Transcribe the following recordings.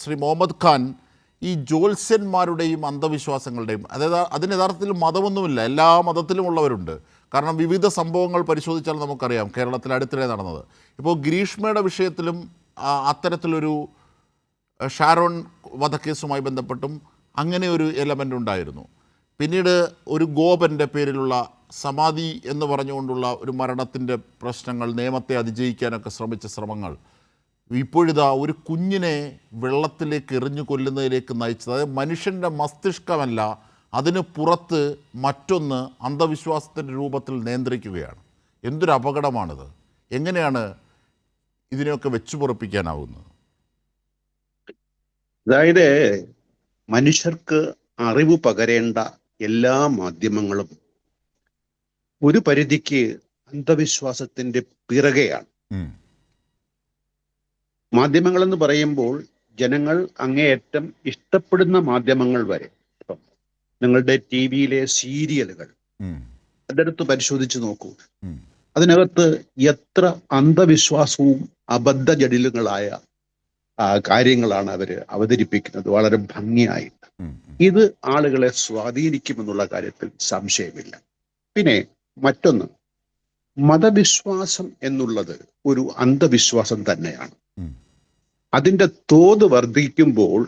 ശ്രീ മുഹമ്മദ് ഖാൻ ഈ ജ്യോത്സ്യന്മാരുടെയും അന്ധവിശ്വാസങ്ങളുടെയും, അതായത് അതിന് യഥാർത്ഥത്തിൽ മതമൊന്നുമില്ല, എല്ലാ മതത്തിലും ഉള്ളവരുണ്ട്. കാരണം വിവിധ സംഭവങ്ങൾ പരിശോധിച്ചാൽ നമുക്കറിയാം കേരളത്തിൽ അടുത്തിടെ നടന്നത്. ഇപ്പോൾ ഗ്രീഷ്മയുടെ വിഷയത്തിലും അത്തരത്തിലൊരു ഷാരോൺ വധക്കേസുമായി ബന്ധപ്പെട്ടും അങ്ങനെ ഒരു എലമെൻ്റ് ഉണ്ടായിരുന്നു. പിന്നീട് ഒരു ഗോപൻ്റെ പേരിലുള്ള സമാധി എന്ന് പറഞ്ഞുകൊണ്ടുള്ള ഒരു മരണത്തിൻ്റെ പ്രശ്നങ്ങൾ, നിയമത്തെ അതിജയിക്കാനൊക്കെ ശ്രമിച്ച ശ്രമങ്ങൾ, ഇപ്പോഴിതാ ഒരു കുഞ്ഞിനെ വെള്ളത്തിലേക്ക് എറിഞ്ഞു കൊല്ലുന്നതിലേക്ക് നയിച്ചത്. അതായത് മനുഷ്യൻ്റെ മസ്തിഷ്കമല്ല, അതിന് പുറത്ത് മറ്റൊന്ന് അന്ധവിശ്വാസത്തിൻ്റെ രൂപത്തിൽ നിയന്ത്രിക്കുകയാണ്. എന്തൊരു അപകടമാണിത്! എങ്ങനെയാണ് ഇതിനെയൊക്കെ വെച്ചു പൊറപ്പിക്കാനാവുന്നത്? അതായത് മനുഷ്യർക്ക് അറിവ് പകരേണ്ട എല്ലാ മാധ്യമങ്ങളും ഒരു പരിധിക്ക് അന്ധവിശ്വാസത്തിന്റെ പിറകെയാണ്. മാധ്യമങ്ങൾ എന്ന് പറയുമ്പോൾ ജനങ്ങൾ അങ്ങേയറ്റം ഇഷ്ടപ്പെടുന്ന മാധ്യമങ്ങൾ വരെ, ഇപ്പം നിങ്ങളുടെ ടി-വിയിലെ സീരിയലുകൾ അതെടുത്ത് പരിശോധിച്ച് നോക്കൂ. അതിനകത്ത് എത്ര അന്ധവിശ്വാസവും അബദ്ധജടിലങ്ങളായ കാര്യങ്ങളാണ് അവര് അവതരിപ്പിക്കുന്നത്, വളരെ ഭംഗിയായിട്ട്. ഇത് ആളുകളെ സ്വാധീനിക്കുമെന്നുള്ള കാര്യത്തിൽ സംശയമില്ല. പിന്നെ മറ്റൊന്ന്, മതവിശ്വാസം എന്നുള്ളത് ഒരു അന്ധവിശ്വാസം തന്നെയാണ്. അതിൻ്റെ തോത് വർദ്ധിക്കുമ്പോൾ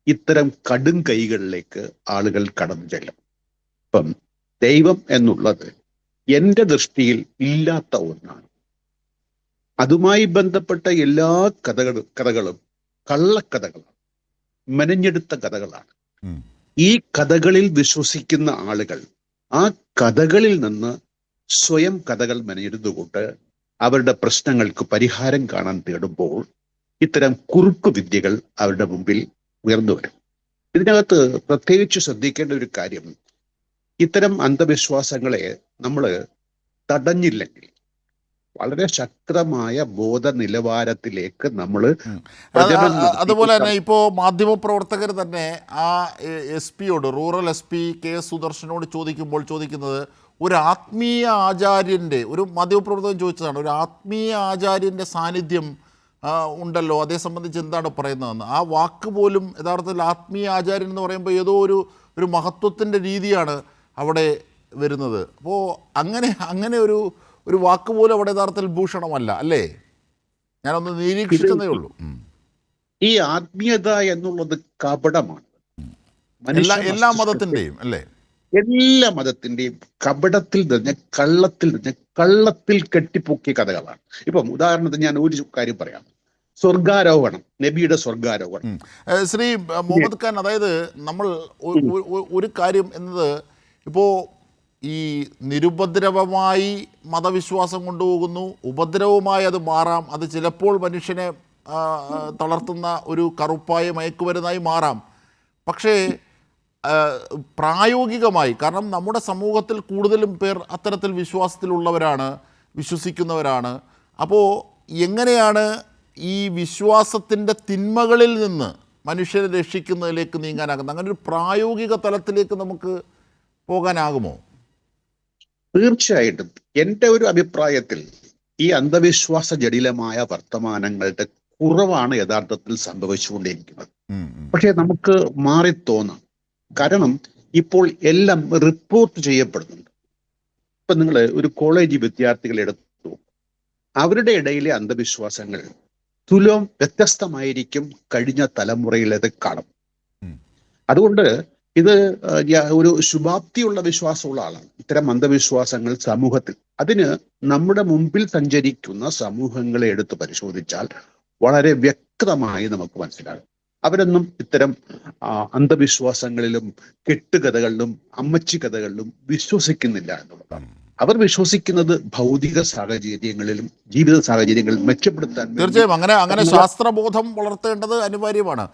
ഇത്തരം കടും കൈകളിലേക്ക് ആളുകൾ കടന്നു ചെല്ലും. ഇപ്പം ദൈവം എന്നുള്ളത് എൻ്റെ ദൃഷ്ടിയിൽ ഇല്ലാത്ത ഒന്നാണ്. അതുമായി ബന്ധപ്പെട്ട എല്ലാ കഥകളും കള്ളക്കഥകളാണ്, മെനഞ്ഞെടുത്ത കഥകളാണ്. ഈ കഥകളിൽ വിശ്വസിക്കുന്ന ആളുകൾ ആ കഥകളിൽ നിന്ന് സ്വയം കഥകൾ മെനഞ്ഞെടുത്തുകൊണ്ട് അവരുടെ പ്രശ്നങ്ങൾക്ക് പരിഹാരം കാണാൻ തേടുമ്പോൾ ഇത്തരം കുറുക്കു വിദ്യകൾ അവരുടെ മുമ്പിൽ ഉയർന്നു വരും. ഇതിനകത്ത് പ്രത്യേകിച്ച് ശ്രദ്ധിക്കേണ്ട ഒരു കാര്യം, ഇത്തരം അന്ധവിശ്വാസങ്ങളെ നമ്മൾ തടഞ്ഞില്ലെങ്കിൽ വളരെ ശക്തമായ ബോധ നിലവാരത്തിലേക്ക് നമ്മൾ, അതുപോലെ തന്നെ ഇപ്പോൾ മാധ്യമപ്രവർത്തകർ തന്നെ ആ എസ് പിയോട്, rural S P K S സുദർശനോട് ചോദിക്കുന്നത് ഒരു ആത്മീയ ആചാര്യൻ്റെ, ഒരു മാധ്യമപ്രവർത്തകൻ ചോദിച്ചതാണ്, ഒരു ആത്മീയ ആചാര്യൻ്റെ സാന്നിധ്യം ഉണ്ടല്ലോ, അതേ സംബന്ധിച്ച് എന്താണ് പറയുന്നതെന്ന്. ആ വാക്ക് പോലും യഥാർത്ഥത്തിൽ ആത്മീയ ആചാര്യൻ എന്ന് പറയുമ്പോൾ ഏതോ ഒരു മഹത്വത്തിൻ്റെ രീതിയാണ് അവിടെ വരുന്നത്. അപ്പോൾ അങ്ങനെ ഒരു വാക്ക് പോലും അവിടെ യഥാർത്ഥത്തിൽ ഭൂഷണമല്ല, അല്ലേ? ഞാനൊന്ന് നിരീക്ഷിച്ചതേ ഉള്ളൂ. ഈ ആത്മീയത എന്നുള്ളത് കപടമാണ്. എല്ലാ മതത്തിൻ്റെയും, അല്ലേ? എല്ലാ മതത്തിന്റെയും കപടത്തിൽ നിറഞ്ഞ കള്ളത്തിൽ കെട്ടിപ്പൊക്കിയ കഥകളാണ്. ഇപ്പം ഉദാഹരണത്തിന് ഞാൻ ഒരു കാര്യം പറയാം. സ്വർഗാരോഹണം, നബിയുടെ സ്വർഗാരോഹണം. ശ്രീ മുഹമ്മദ് ഖാൻ, അതായത് നമ്മൾ ഒരു കാര്യം എന്നത്, ഇപ്പോൾ ഈ നിരുപദ്രവമായി മതവിശ്വാസം കൊണ്ടുപോകുന്നു, ഉപദ്രവമായി അത് മാറാം, അത് ചിലപ്പോൾ മനുഷ്യനെ തളർത്തുന്ന ഒരു കറുപ്പായ മയക്കുമരുന്നായി മാറാം. പക്ഷേ പ്രായോഗികമായി, കാരണം നമ്മുടെ സമൂഹത്തിൽ കൂടുതലും പേർ അത്തരത്തിൽ വിശ്വാസത്തിലുള്ളവരാണ്, വിശ്വസിക്കുന്നവരാണ്. അപ്പോൾ എങ്ങനെയാണ് ഈ വിശ്വാസത്തിൻ്റെ തിന്മകളിൽ നിന്ന് മനുഷ്യരെ രക്ഷിക്കുന്നതിലേക്ക് നീങ്ങാനാകുന്നത്? അങ്ങനെ ഒരു പ്രായോഗിക തലത്തിലേക്ക് നമുക്ക് പോകാനാകുമോ? തീർച്ചയായിട്ടും. എൻ്റെ ഒരു അഭിപ്രായത്തിൽ ഈ അന്ധവിശ്വാസ ജടിലമായ വർത്തമാനങ്ങളുടെ കുറവാണ് യഥാർത്ഥത്തിൽ സംഭവിച്ചുകൊണ്ടിരിക്കുന്നത്. പക്ഷെ നമുക്ക് മാറി തോന്നാം. കാരണം ഇപ്പോൾ എല്ലാം റിപ്പോർട്ട് ചെയ്യപ്പെടുന്നുണ്ട്. ഇപ്പൊ നിങ്ങൾ ഒരു കോളേജ് വിദ്യാർത്ഥികളെ എടുത്തു, അവരുടെ ഇടയിലെ അന്ധവിശ്വാസങ്ങൾ തുലോം വ്യത്യസ്തമായിരിക്കും കഴിഞ്ഞ തലമുറയിലേത് കാണും. അതുകൊണ്ട് ഇത് ഒരു ശുഭാപ്തിയുള്ള വിശ്വാസമുള്ള ആളാണ്. ഇത്തരം അന്ധവിശ്വാസങ്ങൾ സമൂഹത്തിൽ, അതിന് നമ്മുടെ മുമ്പിൽ സഞ്ചരിക്കുന്ന സമൂഹങ്ങളെ എടുത്ത് പരിശോധിച്ചാൽ വളരെ വ്യക്തമായി നമുക്ക് മനസ്സിലാകും. അവരൊന്നും ഇത്തരം അന്ധവിശ്വാസങ്ങളിലും കെട്ടുകഥകളിലും അമ്മച്ചി കഥകളിലും വിശ്വസിക്കുന്നില്ല എന്നുള്ളതാണ്. അവർ വിശ്വസിക്കുന്നത് ഭൗതിക സാഹചര്യങ്ങളിലും ജീവിത സാഹചര്യങ്ങളിലും മെച്ചപ്പെടുത്താൻ. തീർച്ചയായും അങ്ങനെ ശാസ്ത്രബോധം വളർത്തേണ്ടത് അനിവാര്യമാണ്.